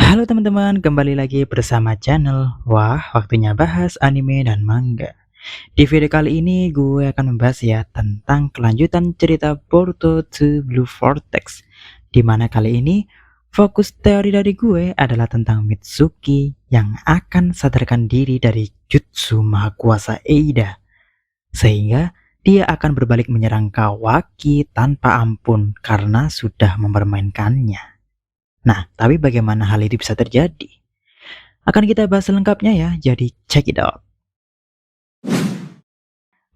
Halo teman-teman, kembali lagi bersama channel Wah, waktunya bahas anime dan manga. Di video kali ini gue akan membahas ya tentang kelanjutan cerita Boruto to Blue Vortex. Dimana kali ini fokus teori dari gue adalah tentang Mitsuki yang akan sadarkan diri dari Jutsu Maha Kuasa Eida. Sehingga dia akan berbalik menyerang Kawaki tanpa ampun karena sudah mempermainkannya. Nah, tapi bagaimana hal itu bisa terjadi? Akan kita bahas lengkapnya ya, jadi check it out.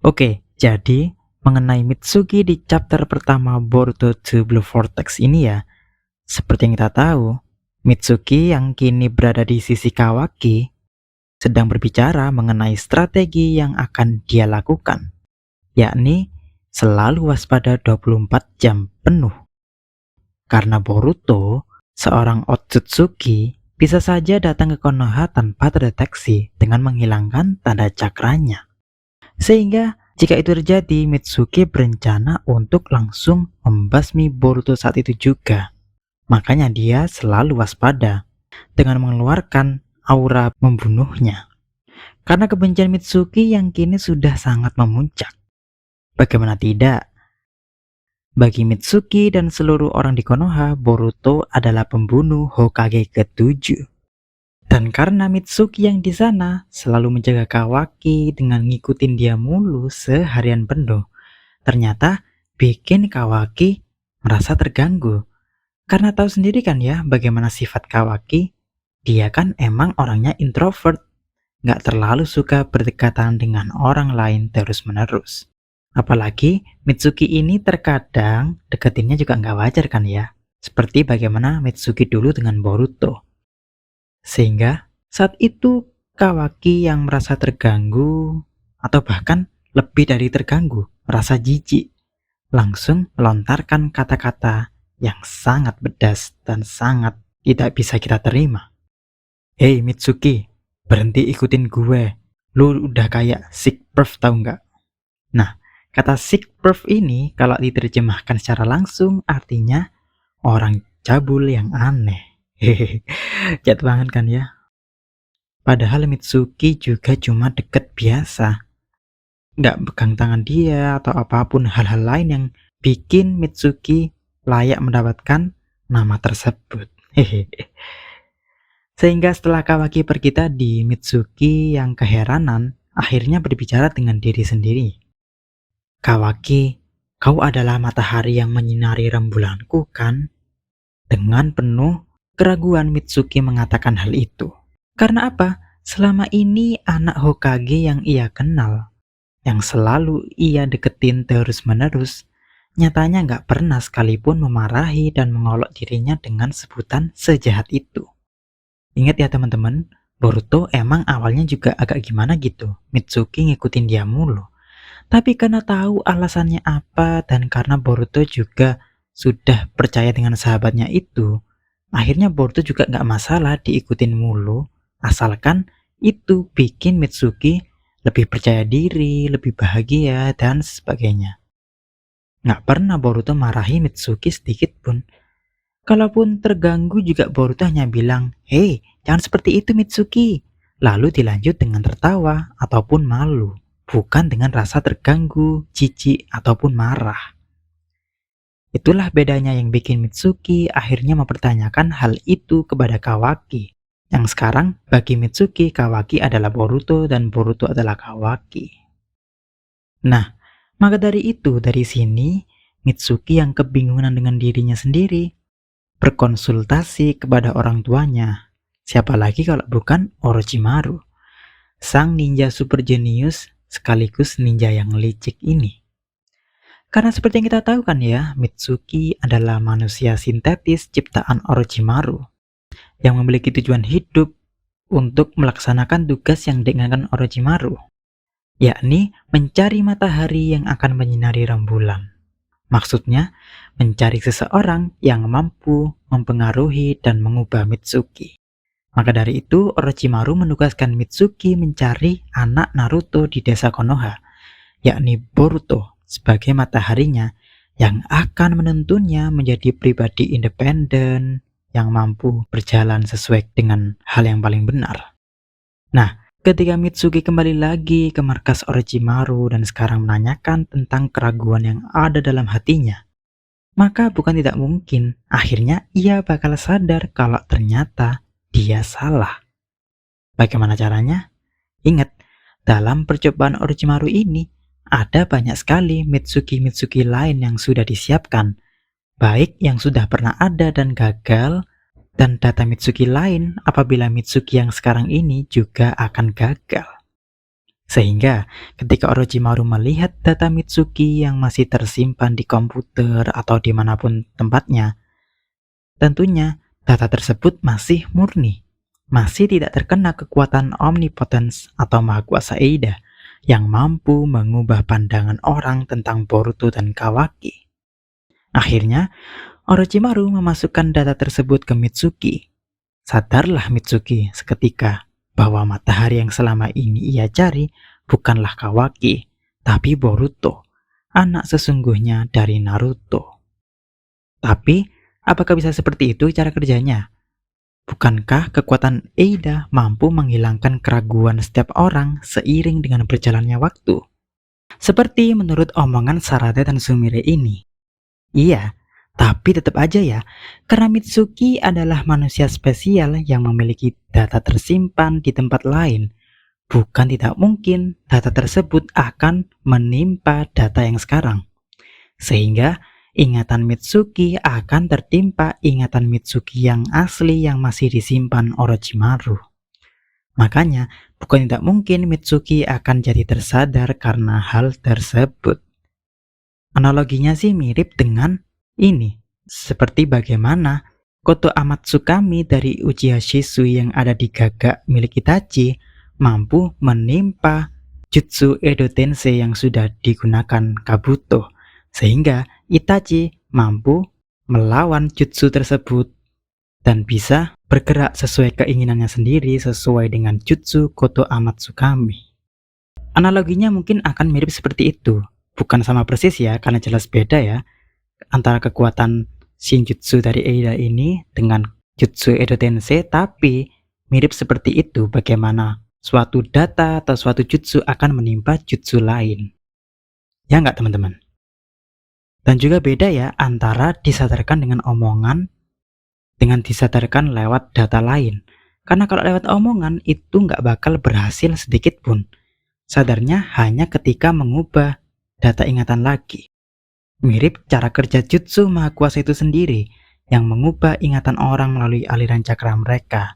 Oke, jadi mengenai Mitsuki di chapter pertama Boruto to Blue Vortex ini ya, seperti yang kita tahu, Mitsuki yang kini berada di sisi Kawaki sedang berbicara mengenai strategi yang akan dia lakukan, yakni selalu waspada 24 jam penuh. Karena Boruto, seorang Otsutsuki, bisa saja datang ke Konoha tanpa terdeteksi dengan menghilangkan tanda cakranya. Sehingga jika itu terjadi, Mitsuki berencana untuk langsung membasmi Boruto saat itu juga. Makanya dia selalu waspada dengan mengeluarkan aura membunuhnya. Karena kebencian Mitsuki yang kini sudah sangat memuncak. Bagaimana tidak? Bagi Mitsuki dan seluruh orang di Konoha, Boruto adalah pembunuh Hokage ke-7. Dan karena Mitsuki yang di sana selalu menjaga Kawaki dengan ngikutin dia mulu seharian penuh, ternyata bikin Kawaki merasa terganggu. Karena tahu sendiri kan ya bagaimana sifat Kawaki, dia kan emang orangnya introvert, nggak terlalu suka berdekatan dengan orang lain terus-menerus. Apalagi Mitsuki ini terkadang deketinnya juga nggak wajar kan ya, seperti bagaimana Mitsuki dulu dengan Boruto. Sehingga saat itu Kawaki yang merasa terganggu atau bahkan lebih dari terganggu, merasa jijik, langsung melontarkan kata-kata yang sangat pedas dan sangat tidak bisa kita terima. Hei Mitsuki, berhenti ikutin gue. Lu udah kayak sick perf tau nggak? Nah, kata sick perf ini kalau diterjemahkan secara langsung artinya orang cabul yang aneh. Hehehe, jahat banget kan ya? Padahal Mitsuki juga cuma deket biasa. Nggak pegang tangan dia atau apapun hal-hal lain yang bikin Mitsuki layak mendapatkan nama tersebut. Hehehe. Sehingga setelah Kawaki pergi tadi, Mitsuki yang keheranan akhirnya berbicara dengan diri sendiri. Kawaki, kau adalah matahari yang menyinari rembulanku kan? Dengan penuh keraguan Mitsuki mengatakan hal itu. Karena apa? Selama ini anak Hokage yang ia kenal, yang selalu ia deketin terus-menerus, nyatanya nggak pernah sekalipun memarahi dan mengolok dirinya dengan sebutan sejahat itu. Ingat ya teman-teman, Boruto emang awalnya juga agak gimana gitu, Mitsuki ngikutin dia mulu. Tapi karena tahu alasannya apa dan karena Boruto juga sudah percaya dengan sahabatnya itu, akhirnya Boruto juga nggak masalah diikutin mulu, asalkan itu bikin Mitsuki lebih percaya diri, lebih bahagia, dan sebagainya. Nggak pernah Boruto marahi Mitsuki sedikit pun. Kalaupun terganggu juga Boruto hanya bilang, "Hei, jangan seperti itu Mitsuki." Lalu dilanjut dengan tertawa ataupun malu, bukan dengan rasa terganggu, jijik, ataupun marah. Itulah bedanya yang bikin Mitsuki akhirnya mempertanyakan hal itu kepada Kawaki. Yang sekarang bagi Mitsuki, Kawaki adalah Boruto dan Boruto adalah Kawaki. Nah, maka dari sini, Mitsuki yang kebingungan dengan dirinya sendiri, berkonsultasi kepada orang tuanya. Siapa lagi kalau bukan Orochimaru, sang ninja super jenius sekaligus ninja yang licik ini. Karena seperti yang kita tahu kan ya, Mitsuki adalah manusia sintetis ciptaan Orochimaru yang memiliki tujuan hidup untuk melaksanakan tugas yang diinginkan Orochimaru, yakni mencari matahari yang akan menyinari rembulan. Maksudnya, mencari seseorang yang mampu mempengaruhi dan mengubah Mitsuki. Maka dari itu, Orochimaru menugaskan Mitsuki mencari anak Naruto di desa Konoha, yakni Boruto, sebagai mataharinya yang akan menuntunnya menjadi pribadi independen, yang mampu berjalan sesuai dengan hal yang paling benar. Nah, ketika Mitsuki kembali lagi ke markas Orochimaru dan sekarang menanyakan tentang keraguan yang ada dalam hatinya, maka bukan tidak mungkin akhirnya ia bakal sadar kalau ternyata dia salah. Bagaimana caranya? Ingat, dalam percobaan Orochimaru ini ada banyak sekali Mitsuki-Mitsuki lain yang sudah disiapkan, baik yang sudah pernah ada dan gagal, dan data Mitsuki lain apabila Mitsuki yang sekarang ini juga akan gagal. Sehingga ketika Orochimaru melihat data Mitsuki yang masih tersimpan di komputer atau dimanapun tempatnya, tentunya data tersebut masih murni, masih tidak terkena kekuatan omnipotence atau mahakuasa Eida yang mampu mengubah pandangan orang tentang Boruto dan Kawaki. Akhirnya, Orochimaru memasukkan data tersebut ke Mitsuki. Sadarlah Mitsuki seketika bahwa matahari yang selama ini ia cari bukanlah Kawaki, tapi Boruto, anak sesungguhnya dari Naruto. Tapi, apakah bisa seperti itu cara kerjanya? Bukankah kekuatan Eida mampu menghilangkan keraguan setiap orang seiring dengan berjalannya waktu? Seperti menurut omongan Sarada dan Sumire ini. Iya, tapi tetap aja ya, karena Mitsuki adalah manusia spesial yang memiliki data tersimpan di tempat lain, bukan tidak mungkin data tersebut akan menimpa data yang sekarang. Sehingga ingatan Mitsuki akan tertimpa ingatan Mitsuki yang asli yang masih disimpan Orochimaru. Makanya, bukan tidak mungkin Mitsuki akan jadi tersadar karena hal tersebut. Analoginya sih mirip dengan ini, seperti bagaimana Koto Amatsukami dari Uchiha Shisui yang ada di gagak milik Itachi mampu menimpa Jutsu Edo Tensei yang sudah digunakan Kabuto, sehingga Itachi mampu melawan jutsu tersebut dan bisa bergerak sesuai keinginannya sendiri sesuai dengan Jutsu Koto Amatsukami. Analoginya mungkin akan mirip seperti itu. Bukan sama persis ya, karena jelas beda ya antara kekuatan Shinjutsu dari Eida ini dengan Jutsu Edo Tensei, tapi mirip seperti itu bagaimana suatu data atau suatu jutsu akan menimpa jutsu lain. Ya nggak teman-teman? Dan juga beda ya antara disadarkan dengan omongan dengan disadarkan lewat data lain. Karena kalau lewat omongan itu nggak bakal berhasil sedikit pun. Sadarnya hanya ketika mengubah data ingatan lagi. Mirip cara kerja Jutsu Maha Kuasa itu sendiri yang mengubah ingatan orang melalui aliran cakra mereka.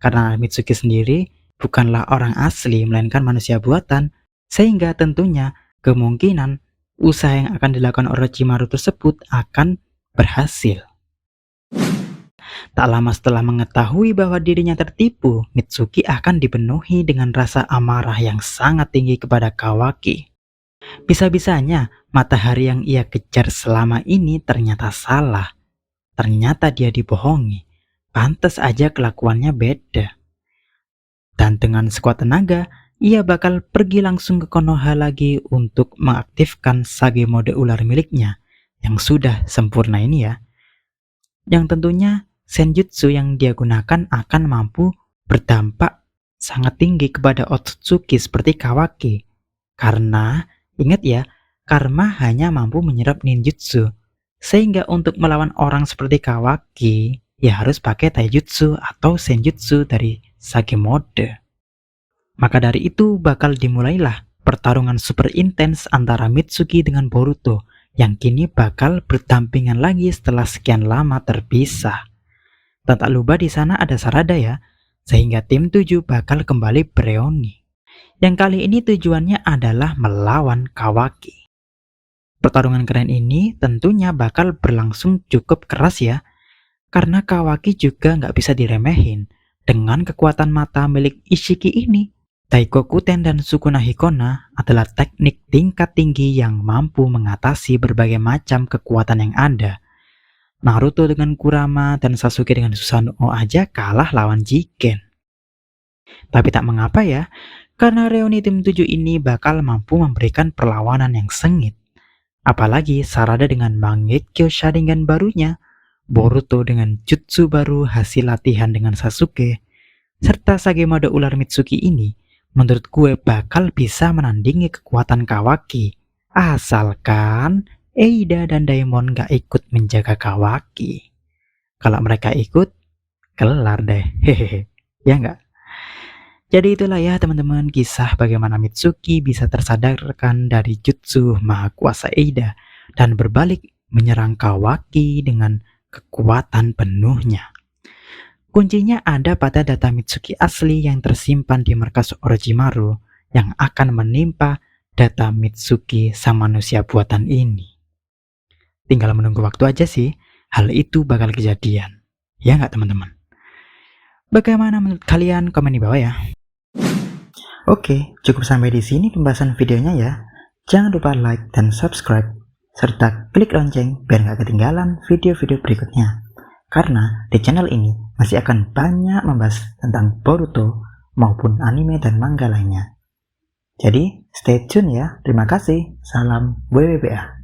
Karena Mitsuki sendiri bukanlah orang asli melainkan manusia buatan, sehingga tentunya kemungkinan usaha yang akan dilakukan Orochimaru tersebut akan berhasil. Tak lama setelah mengetahui bahwa dirinya tertipu, Mitsuki akan dipenuhi dengan rasa amarah yang sangat tinggi kepada Kawaki. Bisa-bisanya matahari yang ia kejar selama ini ternyata salah. Ternyata dia dibohongi. Pantas aja kelakuannya beda. Dan dengan sekuat tenaga, ia bakal pergi langsung ke Konoha lagi untuk mengaktifkan Sage mode ular miliknya yang sudah sempurna ini ya. Yang tentunya Senjutsu yang dia gunakan akan mampu berdampak sangat tinggi kepada Otsutsuki seperti Kawaki. Karena, ingat ya, karma hanya mampu menyerap ninjutsu. Sehingga untuk melawan orang seperti Kawaki, ya harus pakai taijutsu atau senjutsu dari Sage mode. Maka dari itu bakal dimulailah pertarungan super intens antara Mitsuki dengan Boruto yang kini bakal berdampingan lagi setelah sekian lama terpisah. Dan tak lupa di sana ada Sarada ya, sehingga tim 7 bakal kembali bereuni. Yang kali ini tujuannya adalah melawan Kawaki. Pertarungan keren ini tentunya bakal berlangsung cukup keras ya, karena Kawaki juga nggak bisa diremehin. Dengan kekuatan mata milik Ishiki ini, Daikokuten dan Sukuna Hikona adalah teknik tingkat tinggi yang mampu mengatasi berbagai macam kekuatan yang ada. Naruto dengan Kurama dan Sasuke dengan Susanoo aja kalah lawan Jigen. Tapi tak mengapa ya, karena reuni tim 7 ini bakal mampu memberikan perlawanan yang sengit. Apalagi Sarada dengan Mangekyou Sharingan barunya Boruto dengan jutsu baru hasil latihan dengan Sasuke, serta Sagemade ular Mitsuki ini, menurut gue bakal bisa menandingi kekuatan Kawaki. Asalkan Eida dan Daimon gak ikut menjaga Kawaki. Kalau mereka ikut, kelar deh. Hehehe. Ya nggak? Jadi itulah ya teman-teman kisah bagaimana Mitsuki bisa tersadarkan dari jutsu maha kuasa Eida dan berbalik menyerang Kawaki dengan kekuatan penuhnya. Kuncinya ada pada data Mitsuki asli yang tersimpan di markas Orochimaru yang akan menimpa data Mitsuki sang manusia buatan ini. Tinggal menunggu waktu aja sih, hal itu bakal kejadian. Ya nggak teman-teman? Bagaimana menurut kalian? Komen di bawah ya. Oke, cukup sampai di sini pembahasan videonya ya. Jangan lupa like dan subscribe, serta klik lonceng biar nggak ketinggalan video-video berikutnya. Karena di channel ini masih akan banyak membahas tentang Boruto maupun anime dan manga lainnya. Jadi, stay tune ya. Terima kasih. Salam WWBA.